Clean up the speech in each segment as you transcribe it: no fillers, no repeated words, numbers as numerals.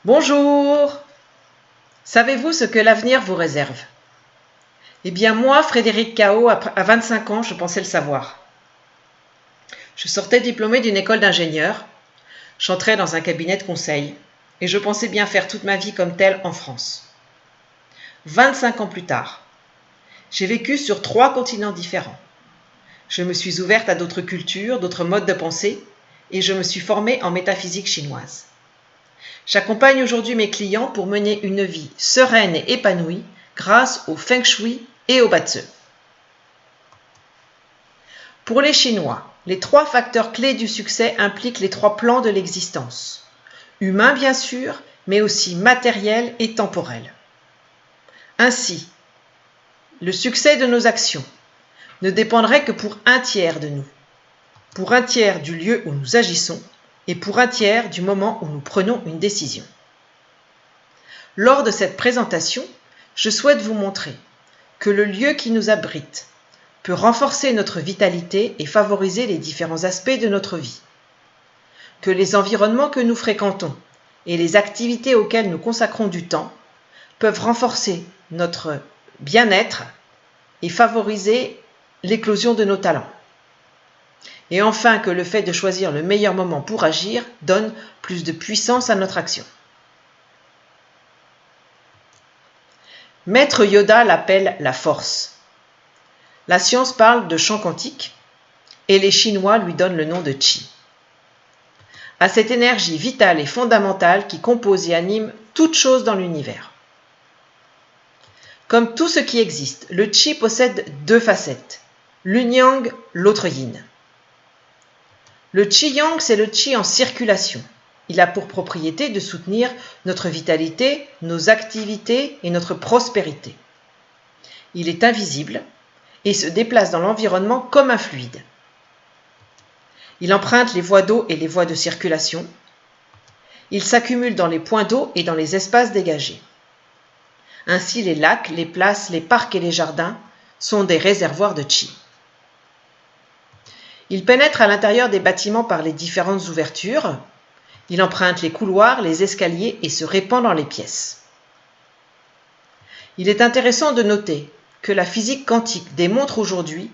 Bonjour! Savez-vous ce que l'avenir vous réserve? Eh bien moi, Frédéric Cao, à 25 ans, je pensais le savoir. Je sortais diplômée d'une école d'ingénieur, j'entrais dans un cabinet de conseil et je pensais bien faire toute ma vie comme telle en France. 25 ans plus tard, j'ai vécu sur 3 continents différents. Je me suis ouverte à d'autres cultures, d'autres modes de pensée et je me suis formée en métaphysique chinoise. J'accompagne aujourd'hui mes clients pour mener une vie sereine et épanouie grâce au Feng Shui et au Batse. Pour les Chinois, les 3 facteurs clés du succès impliquent les 3 plans de l'existence. Humain bien sûr, mais aussi matériel et temporel. Ainsi, le succès de nos actions ne dépendrait que pour 1/3 de nous, pour 1/3 du lieu où nous agissons et pour 1/3 du moment où nous prenons une décision. Lors de cette présentation, je souhaite vous montrer que le lieu qui nous abrite peut renforcer notre vitalité et favoriser les différents aspects de notre vie. Que les environnements que nous fréquentons et les activités auxquelles nous consacrons du temps peuvent renforcer notre bien-être et favoriser l'éclosion de nos talents. Et enfin, que le fait de choisir le meilleur moment pour agir donne plus de puissance à notre action. Maître Yoda l'appelle la force. La science parle de champ quantique et les Chinois lui donnent le nom de Qi. À cette énergie vitale et fondamentale qui compose et anime toute chose dans l'univers. Comme tout ce qui existe, le Qi possède 2 facettes, l'une yang, l'autre yin. Le Qi yang, c'est le Qi en circulation. Il a pour propriété de soutenir notre vitalité, nos activités et notre prospérité. Il est invisible et se déplace dans l'environnement comme un fluide. Il emprunte les voies d'eau et les voies de circulation. Il s'accumule dans les points d'eau et dans les espaces dégagés. Ainsi, les lacs, les places, les parcs et les jardins sont des réservoirs de Qi. Il pénètre à l'intérieur des bâtiments par les différentes ouvertures. Il emprunte les couloirs, les escaliers et se répand dans les pièces. Il est intéressant de noter que la physique quantique démontre aujourd'hui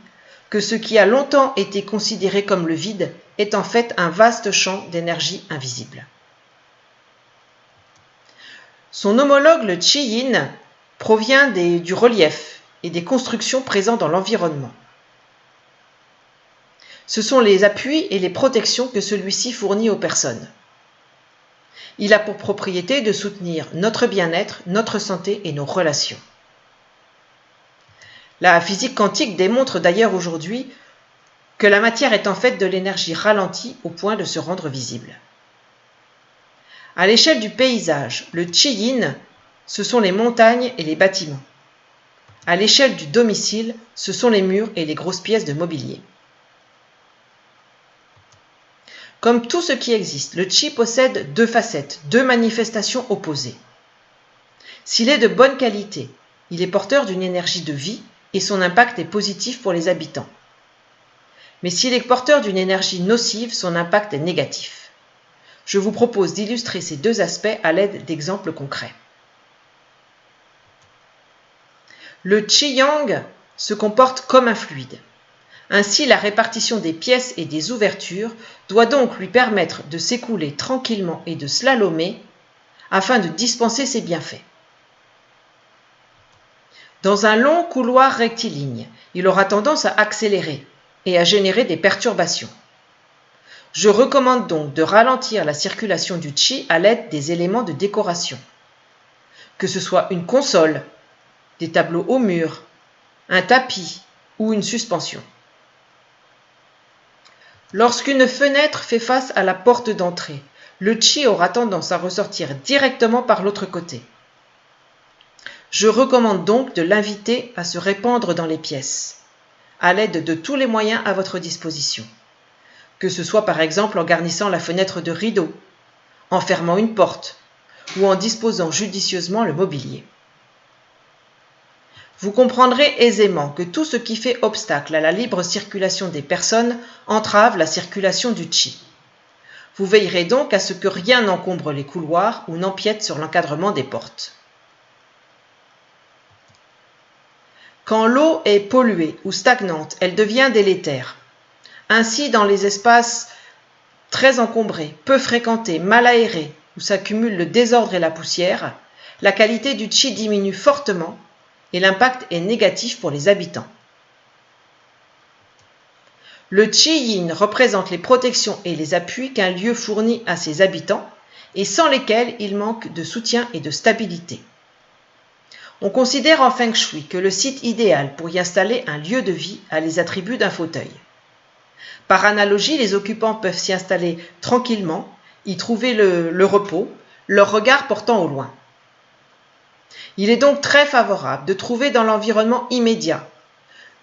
que ce qui a longtemps été considéré comme le vide est en fait un vaste champ d'énergie invisible. Son homologue, le Qi Yin, provient du relief et des constructions présentes dans l'environnement. Ce sont les appuis et les protections que celui-ci fournit aux personnes. Il a pour propriété de soutenir notre bien-être, notre santé et nos relations. La physique quantique démontre d'ailleurs aujourd'hui que la matière est en fait de l'énergie ralentie au point de se rendre visible. À l'échelle du paysage, le Qi Yin, ce sont les montagnes et les bâtiments. À l'échelle du domicile, ce sont les murs et les grosses pièces de mobilier. Comme tout ce qui existe, le Qi possède 2 facettes, 2 manifestations opposées. S'il est de bonne qualité, il est porteur d'une énergie de vie et son impact est positif pour les habitants. Mais s'il est porteur d'une énergie nocive, son impact est négatif. Je vous propose d'illustrer ces 2 aspects à l'aide d'exemples concrets. Le Qi Yang se comporte comme un fluide. Ainsi, la répartition des pièces et des ouvertures doit donc lui permettre de s'écouler tranquillement et de slalomer afin de dispenser ses bienfaits. Dans un long couloir rectiligne, il aura tendance à accélérer et à générer des perturbations. Je recommande donc de ralentir la circulation du Qi à l'aide des éléments de décoration. Que ce soit une console, des tableaux au mur, un tapis ou une suspension. Lorsqu'une fenêtre fait face à la porte d'entrée, le Qi aura tendance à ressortir directement par l'autre côté. Je recommande donc de l'inviter à se répandre dans les pièces, à l'aide de tous les moyens à votre disposition. Que ce soit par exemple en garnissant la fenêtre de rideaux, en fermant une porte ou en disposant judicieusement le mobilier. Vous comprendrez aisément que tout ce qui fait obstacle à la libre circulation des personnes entrave la circulation du Qi. Vous veillerez donc à ce que rien n'encombre les couloirs ou n'empiète sur l'encadrement des portes. Quand l'eau est polluée ou stagnante, elle devient délétère. Ainsi, dans les espaces très encombrés, peu fréquentés, mal aérés, où s'accumule le désordre et la poussière, la qualité du chi diminue fortement et l'impact est négatif pour les habitants. Le chi yin représente les protections et les appuis qu'un lieu fournit à ses habitants et sans lesquels il manque de soutien et de stabilité. On considère en Feng Shui que le site idéal pour y installer un lieu de vie a les attributs d'un fauteuil. Par analogie, les occupants peuvent s'y installer tranquillement, y trouver le repos, leur regard portant au loin. Il est donc très favorable de trouver dans l'environnement immédiat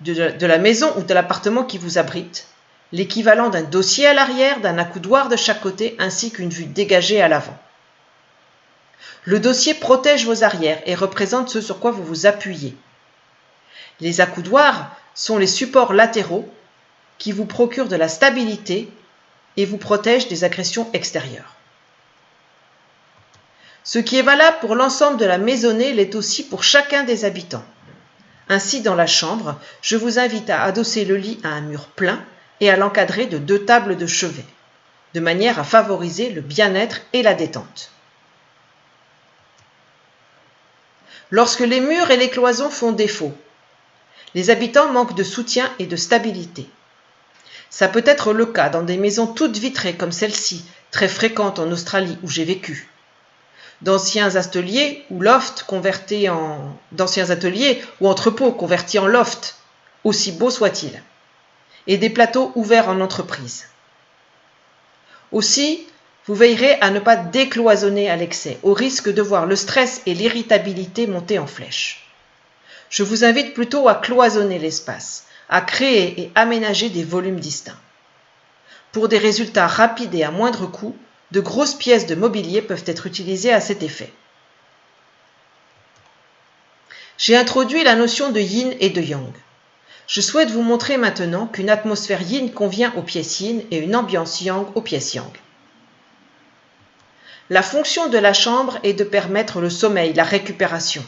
de la maison ou de l'appartement qui vous abrite l'équivalent d'un dossier à l'arrière, d'un accoudoir de chaque côté ainsi qu'une vue dégagée à l'avant. Le dossier protège vos arrières et représente ce sur quoi vous vous appuyez. Les accoudoirs sont les supports latéraux qui vous procurent de la stabilité et vous protègent des agressions extérieures. Ce qui est valable pour l'ensemble de la maisonnée l'est aussi pour chacun des habitants. Ainsi, dans la chambre, je vous invite à adosser le lit à un mur plein et à l'encadrer de 2 tables de chevet, de manière à favoriser le bien-être et la détente. Lorsque les murs et les cloisons font défaut, les habitants manquent de soutien et de stabilité. Ça peut être le cas dans des maisons toutes vitrées comme celle-ci, très fréquente en Australie où j'ai vécu. D'anciens ateliers ou entrepôts convertis en loft, aussi beaux soient-ils, et des plateaux ouverts en entreprise. Aussi, vous veillerez à ne pas décloisonner à l'excès, au risque de voir le stress et l'irritabilité monter en flèche. Je vous invite plutôt à cloisonner l'espace, à créer et aménager des volumes distincts. Pour des résultats rapides et à moindre coût, de grosses pièces de mobilier peuvent être utilisées à cet effet. J'ai introduit la notion de yin et de yang. Je souhaite vous montrer maintenant qu'une atmosphère yin convient aux pièces yin et une ambiance yang aux pièces yang. La fonction de la chambre est de permettre le sommeil, la récupération.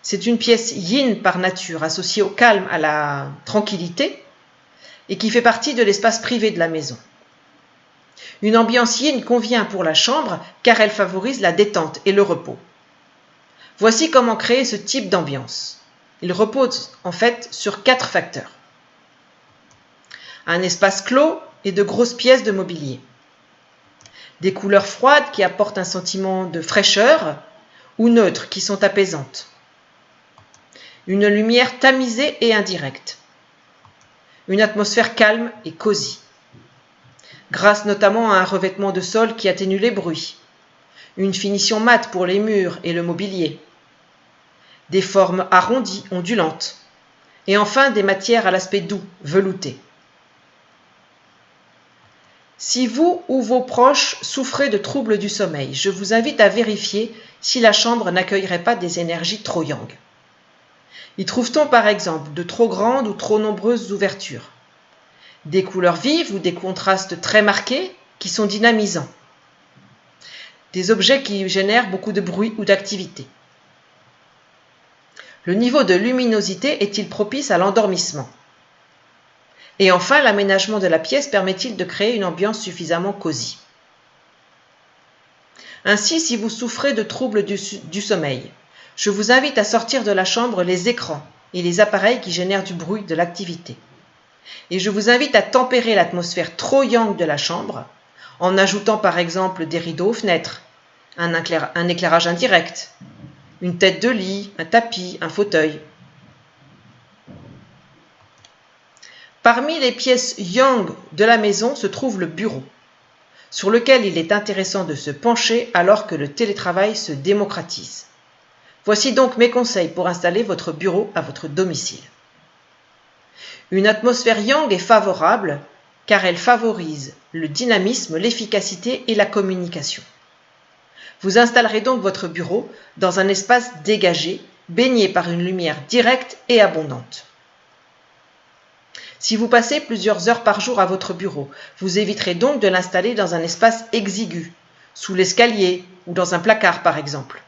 C'est une pièce yin par nature, associée au calme, à la tranquillité, et qui fait partie de l'espace privé de la maison. Une ambiance yin convient pour la chambre car elle favorise la détente et le repos. Voici comment créer ce type d'ambiance. Il repose en fait sur 4 facteurs. Un espace clos et de grosses pièces de mobilier. Des couleurs froides qui apportent un sentiment de fraîcheur ou neutres qui sont apaisantes. Une lumière tamisée et indirecte. Une atmosphère calme et cosy. Grâce notamment à un revêtement de sol qui atténue les bruits, une finition mate pour les murs et le mobilier, des formes arrondies, ondulantes, et enfin des matières à l'aspect doux, velouté. Si vous ou vos proches souffrez de troubles du sommeil, je vous invite à vérifier si la chambre n'accueillerait pas des énergies trop yang. Y trouve-t-on par exemple de trop grandes ou trop nombreuses ouvertures ? Des couleurs vives ou des contrastes très marqués qui sont dynamisants. Des objets qui génèrent beaucoup de bruit ou d'activité. Le niveau de luminosité est-il propice à l'endormissement ? Et enfin, l'aménagement de la pièce permet-il de créer une ambiance suffisamment cosy ? Ainsi, si vous souffrez de troubles du sommeil, je vous invite à sortir de la chambre les écrans et les appareils qui génèrent du bruit, de l'activité. Et je vous invite à tempérer l'atmosphère trop yang de la chambre en ajoutant par exemple des rideaux aux fenêtres, un éclairage indirect, une tête de lit, un tapis, un fauteuil. Parmi les pièces yang de la maison se trouve le bureau, sur lequel il est intéressant de se pencher alors que le télétravail se démocratise. Voici donc mes conseils pour installer votre bureau à votre domicile. Une atmosphère yang est favorable car elle favorise le dynamisme, l'efficacité et la communication. Vous installerez donc votre bureau dans un espace dégagé, baigné par une lumière directe et abondante. Si vous passez plusieurs heures par jour à votre bureau, vous éviterez donc de l'installer dans un espace exigu, sous l'escalier ou dans un placard par exemple.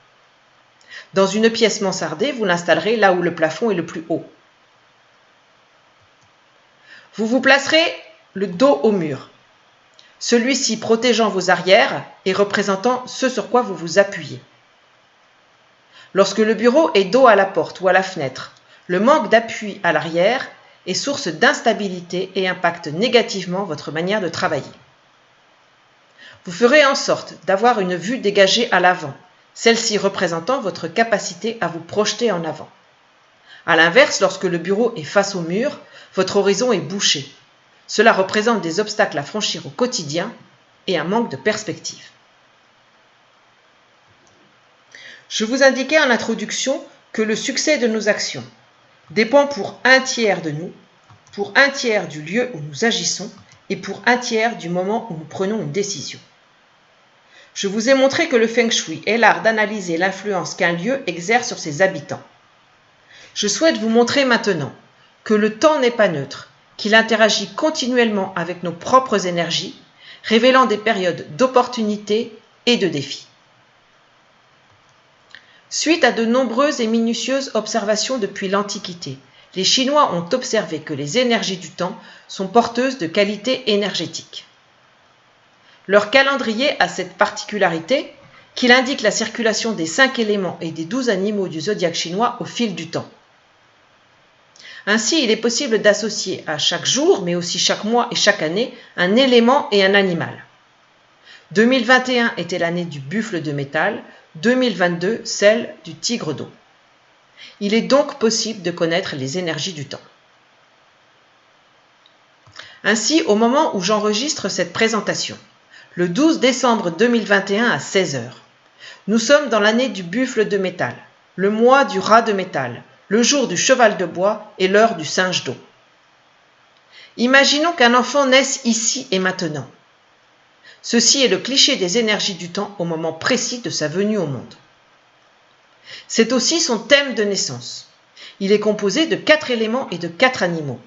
Dans une pièce mansardée, vous l'installerez là où le plafond est le plus haut. Vous vous placerez le dos au mur, celui-ci protégeant vos arrières et représentant ce sur quoi vous vous appuyez. Lorsque le bureau est dos à la porte ou à la fenêtre, le manque d'appui à l'arrière est source d'instabilité et impacte négativement votre manière de travailler. Vous ferez en sorte d'avoir une vue dégagée à l'avant, celle-ci représentant votre capacité à vous projeter en avant. A l'inverse, lorsque le bureau est face au mur, votre horizon est bouché. Cela représente des obstacles à franchir au quotidien et un manque de perspective. Je vous indiquais en introduction que le succès de nos actions dépend pour un tiers de nous, pour un tiers du lieu où nous agissons et pour un tiers du moment où nous prenons une décision. Je vous ai montré que le Feng Shui est l'art d'analyser l'influence qu'un lieu exerce sur ses habitants. Je souhaite vous montrer maintenant que le temps n'est pas neutre, qu'il interagit continuellement avec nos propres énergies, révélant des périodes d'opportunités et de défis. Suite à de nombreuses et minutieuses observations depuis l'Antiquité, les Chinois ont observé que les énergies du temps sont porteuses de qualités énergétiques. Leur calendrier a cette particularité qu'il indique la circulation des 5 éléments et des 12 animaux du zodiaque chinois au fil du temps. Ainsi, il est possible d'associer à chaque jour, mais aussi chaque mois et chaque année, un élément et un animal. 2021 était l'année du buffle de métal, 2022 celle du tigre d'eau. Il est donc possible de connaître les énergies du temps. Ainsi, au moment où j'enregistre cette présentation, le 12 décembre 2021 à 16h, nous sommes dans l'année du buffle de métal, le mois du rat de métal, le jour du cheval de bois et l'heure du singe d'eau. Imaginons qu'un enfant naisse ici et maintenant. Ceci est le cliché des énergies du temps au moment précis de sa venue au monde. C'est aussi son thème de naissance. Il est composé de 4 éléments et de 4 animaux.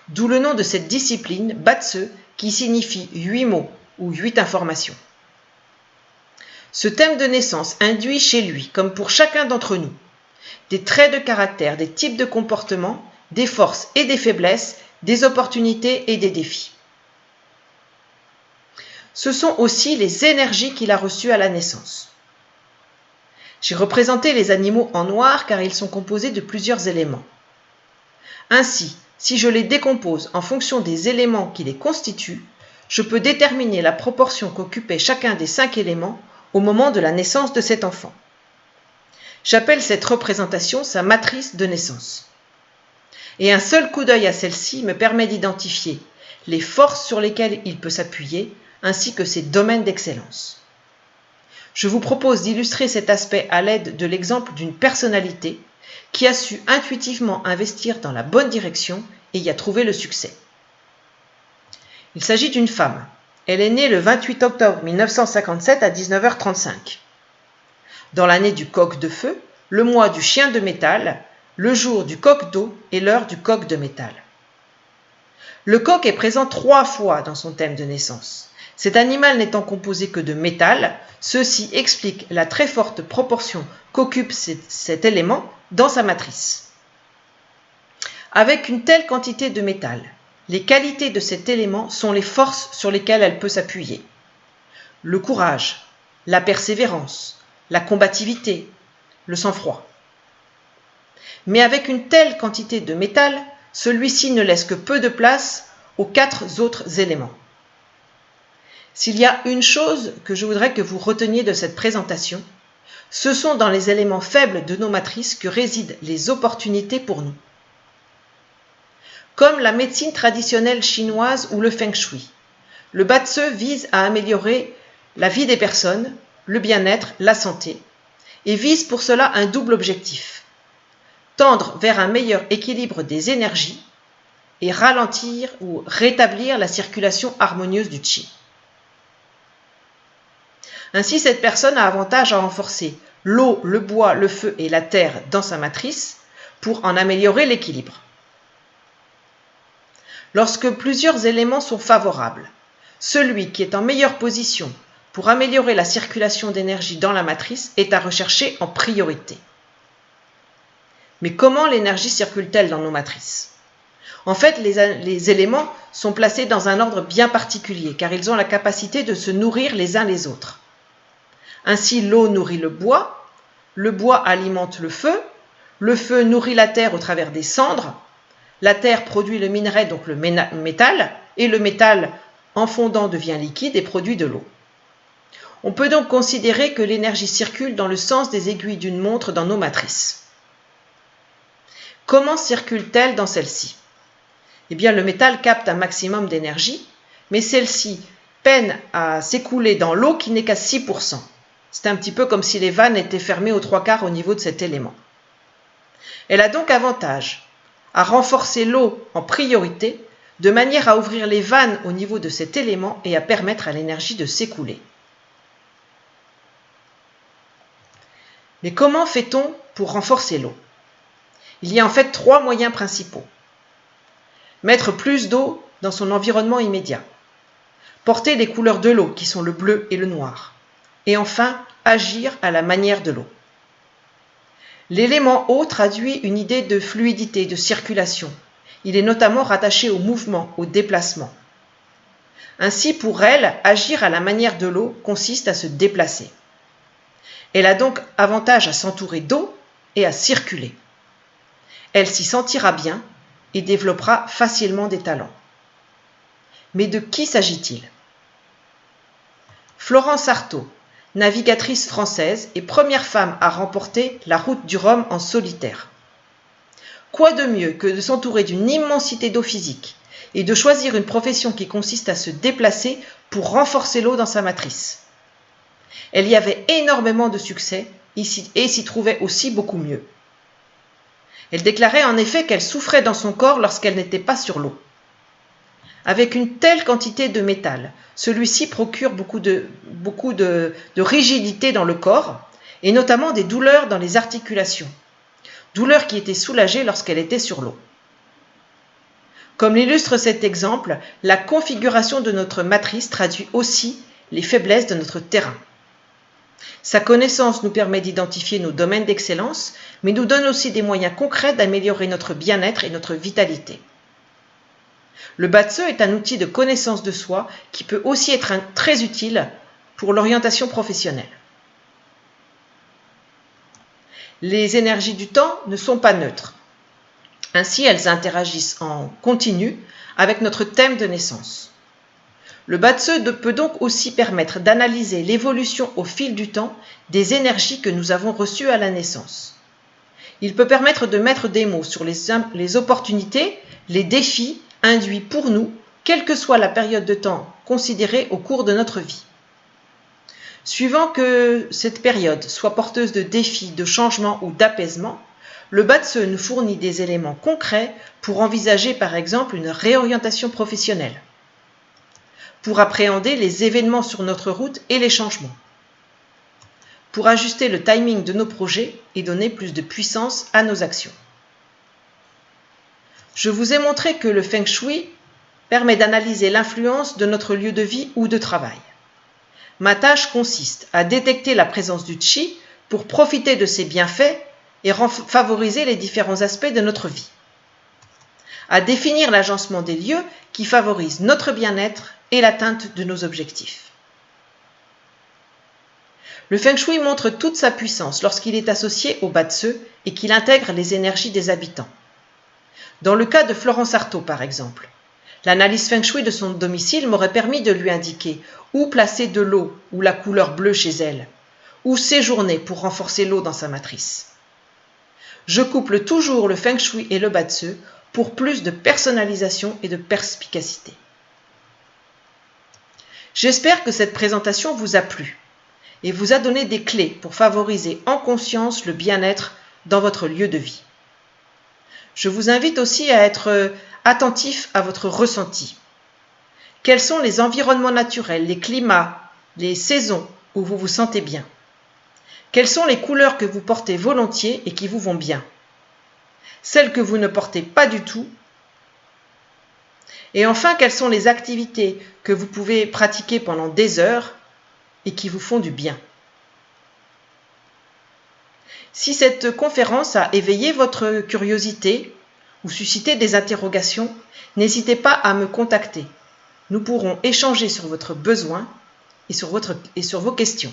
D'où le nom de cette discipline, Batse, qui signifie 8 mots ou 8 informations. Ce thème de naissance induit chez lui, comme pour chacun d'entre nous, des traits de caractère, des types de comportement, des forces et des faiblesses, des opportunités et des défis. Ce sont aussi les énergies qu'il a reçues à la naissance. J'ai représenté les animaux en noir car ils sont composés de plusieurs éléments. Ainsi, si je les décompose en fonction des éléments qui les constituent, je peux déterminer la proportion qu'occupait chacun des 5 éléments au moment de la naissance de cet enfant. J'appelle cette représentation sa matrice de naissance. Et un seul coup d'œil à celle-ci me permet d'identifier les forces sur lesquelles il peut s'appuyer, ainsi que ses domaines d'excellence. Je vous propose d'illustrer cet aspect à l'aide de l'exemple d'une personnalité qui a su intuitivement investir dans la bonne direction et y a trouvé le succès. Il s'agit d'une femme. Elle est née le 28 octobre 1957 à 19h35. Dans l'année du coq de feu, le mois du chien de métal, le jour du coq d'eau et l'heure du coq de métal. Le coq est présent 3 fois dans son thème de naissance. Cet animal n'étant composé que de métal, ceci explique la très forte proportion qu'occupe cet élément dans sa matrice. Avec une telle quantité de métal, les qualités de cet élément sont les forces sur lesquelles elle peut s'appuyer. Le courage, la persévérance, la combativité, le sang-froid. Mais avec une telle quantité de métal, celui-ci ne laisse que peu de place aux 4 autres éléments. S'il y a une chose que je voudrais que vous reteniez de cette présentation, ce sont dans les éléments faibles de nos matrices que résident les opportunités pour nous. Comme la médecine traditionnelle chinoise ou le Feng Shui, le Batse vise à améliorer la vie des personnes, le bien-être, la santé, et vise pour cela un double objectif: tendre vers un meilleur équilibre des énergies et ralentir ou rétablir la circulation harmonieuse du Qi. Ainsi, cette personne a avantage à renforcer l'eau, le bois, le feu et la terre dans sa matrice pour en améliorer l'équilibre. Lorsque plusieurs éléments sont favorables, celui qui est en meilleure position pour améliorer la circulation d'énergie dans la matrice est à rechercher en priorité. Mais comment l'énergie circule-t-elle dans nos matrices? En fait, les éléments sont placés dans un ordre bien particulier car ils ont la capacité de se nourrir les uns les autres. Ainsi, l'eau nourrit le bois alimente le feu nourrit la terre au travers des cendres, la terre produit le minerai, donc le métal, et le métal, en fondant, devient liquide et produit de l'eau. On peut donc considérer que l'énergie circule dans le sens des aiguilles d'une montre dans nos matrices. Comment circule-t-elle dans celle-ci? Eh bien, le métal capte un maximum d'énergie, mais celle-ci peine à s'écouler dans l'eau qui n'est qu'à 6%. C'est un petit peu comme si les vannes étaient fermées aux 3/4 au niveau de cet élément. Elle a donc avantage à renforcer l'eau en priorité, de manière à ouvrir les vannes au niveau de cet élément et à permettre à l'énergie de s'écouler. Mais comment fait-on pour renforcer l'eau? Il y a en fait 3 moyens principaux. Mettre plus d'eau dans son environnement immédiat. Porter les couleurs de l'eau, qui sont le bleu et le noir. Et enfin, agir à la manière de l'eau. L'élément eau traduit une idée de fluidité, de circulation. Il est notamment rattaché au mouvement, au déplacement. Ainsi, pour elle, agir à la manière de l'eau consiste à se déplacer. Elle a donc avantage à s'entourer d'eau et à circuler. Elle s'y sentira bien et développera facilement des talents. Mais de qui s'agit-il? Florence Artaud, navigatrice française et première femme à remporter la route du Rhum en solitaire. Quoi de mieux que de s'entourer d'une immensité d'eau physique et de choisir une profession qui consiste à se déplacer pour renforcer l'eau dans sa matrice? Elle y avait énormément de succès et s'y trouvait aussi beaucoup mieux. Elle déclarait en effet qu'elle souffrait dans son corps lorsqu'elle n'était pas sur l'eau. Avec une telle quantité de métal, celui-ci procure beaucoup de rigidité dans le corps et notamment des douleurs dans les articulations, douleurs qui étaient soulagées lorsqu'elle était sur l'eau. Comme l'illustre cet exemple, la configuration de notre matrice traduit aussi les faiblesses de notre terrain. Sa connaissance nous permet d'identifier nos domaines d'excellence, mais nous donne aussi des moyens concrets d'améliorer notre bien-être et notre vitalité. Le Batse est un outil de connaissance de soi qui peut aussi être très utile pour l'orientation professionnelle. Les énergies du temps ne sont pas neutres. Ainsi, elles interagissent en continu avec notre thème de naissance. Le Batse peut donc aussi permettre d'analyser l'évolution au fil du temps des énergies que nous avons reçues à la naissance. Il peut permettre de mettre des mots sur les opportunités, les défis induits pour nous, quelle que soit la période de temps considérée au cours de notre vie. Suivant que cette période soit porteuse de défis, de changements ou d'apaisement, le Batse nous fournit des éléments concrets pour envisager par exemple une réorientation professionnelle, pour appréhender les événements sur notre route et les changements, pour ajuster le timing de nos projets et donner plus de puissance à nos actions. Je vous ai montré que le Feng Shui permet d'analyser l'influence de notre lieu de vie ou de travail. Ma tâche consiste à détecter la présence du Qi pour profiter de ses bienfaits et favoriser les différents aspects de notre vie. À définir l'agencement des lieux qui favorisent notre bien-être et l'atteinte de nos objectifs. Le Feng Shui montre toute sa puissance lorsqu'il est associé au Batse et qu'il intègre les énergies des habitants. Dans le cas de Florence Artaud, par exemple, l'analyse Feng Shui de son domicile m'aurait permis de lui indiquer où placer de l'eau ou la couleur bleue chez elle, où séjourner pour renforcer l'eau dans sa matrice. Je couple toujours le Feng Shui et le Batse pour plus de personnalisation et de perspicacité. J'espère que cette présentation vous a plu et vous a donné des clés pour favoriser en conscience le bien-être dans votre lieu de vie. Je vous invite aussi à être attentif à votre ressenti. Quels sont les environnements naturels, les climats, les saisons où vous vous sentez bien? Quelles sont les couleurs que vous portez volontiers et qui vous vont bien? Celles que vous ne portez pas du tout? Et enfin, quelles sont les activités que vous pouvez pratiquer pendant des heures et qui vous font du bien? Si cette conférence a éveillé votre curiosité ou suscité des interrogations, n'hésitez pas à me contacter. Nous pourrons échanger sur votre besoin et sur vos questions.